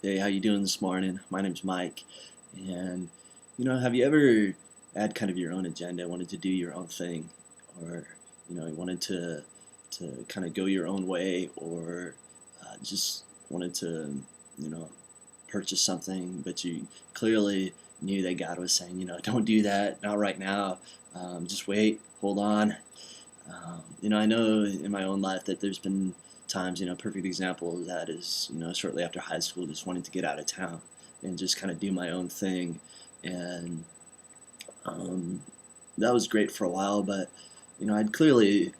Hey, how you doing this morning? My name's Mike, and have you ever had kind of your own agenda, wanted to do your own thing, or you wanted to kind of go your own way, or just wanted to you know purchase something, but you clearly knew that God was saying, don't do that, not right now. Just wait, hold on. I know in my own life that there's been times, perfect example of that is, shortly after high school, just wanting to get out of town and just kind of do my own thing. And um, that was great for a while, but, I'd clearly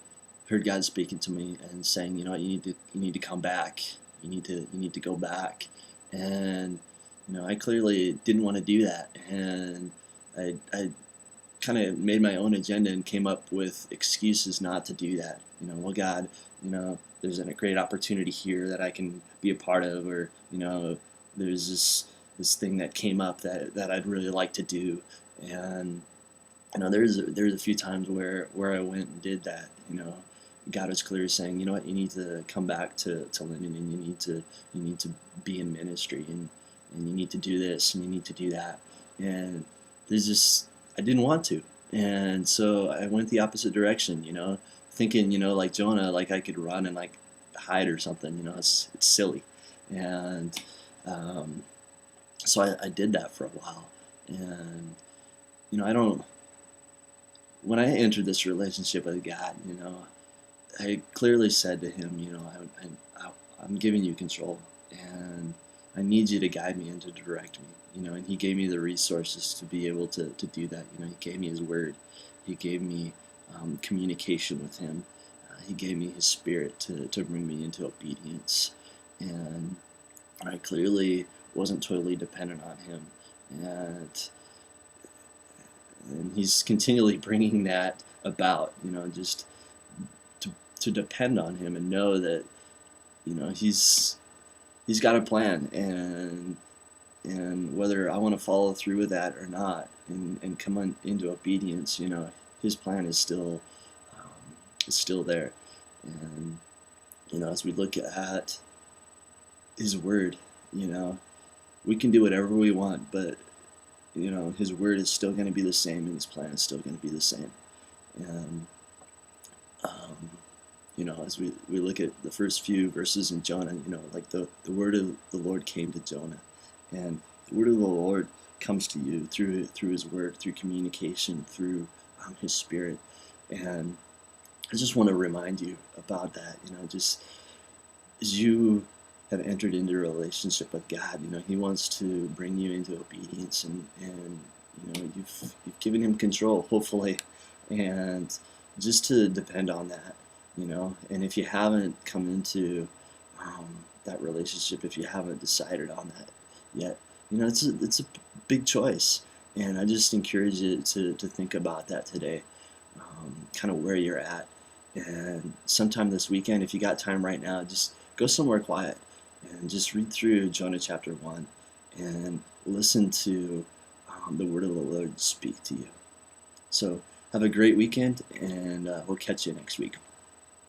heard God speaking to me and saying, you need to come back. You need to go back. And, I clearly didn't want to do that. And I kind of made my own agenda and came up with excuses not to do that. Well, God, there's a great opportunity here that I can be a part of, or there's this thing that came up that I'd really like to do, and there's a few times where I went and did that. God was clearly saying, what, you need to come back to Linden, and you need to be in ministry, and you need to do this, and you need to do that, and there's just I didn't want to. And so I went the opposite direction, thinking, like Jonah, like I could run and like hide or something, it's silly. And um, so I did that for a while. And, I don't, when I entered this relationship with God, I clearly said to him, I'm giving you control, and I need you to guide me and to direct me. And he gave me the resources to be able to do that. He gave me his word. He gave me communication with him. He gave me his spirit to bring me into obedience. And I clearly wasn't totally dependent on him. And he's continually bringing that about, just to depend on him and know that, he's got a plan, and whether I want to follow through with that or not, and come into obedience, his plan is still there. And as we look at his word, we can do whatever we want, but his word is still going to be the same, and his plan is still going to be the same. And um, as we look at the first few verses in Jonah, like the word of the Lord came to Jonah, and the word of the Lord comes to you through his word, through communication, through his spirit. And I just want to remind you about that, just as you have entered into a relationship with God, he wants to bring you into obedience, and you've given him control, hopefully, and just to depend on that, and if you haven't come into that relationship, if you haven't decided on that yet, it's a big choice, and I just encourage you to think about that today, kind of where you're at, and sometime this weekend, if you got time right now, just go somewhere quiet and just read through Jonah chapter 1 and listen to the word of the Lord speak to you. So have a great weekend, and we'll catch you next week.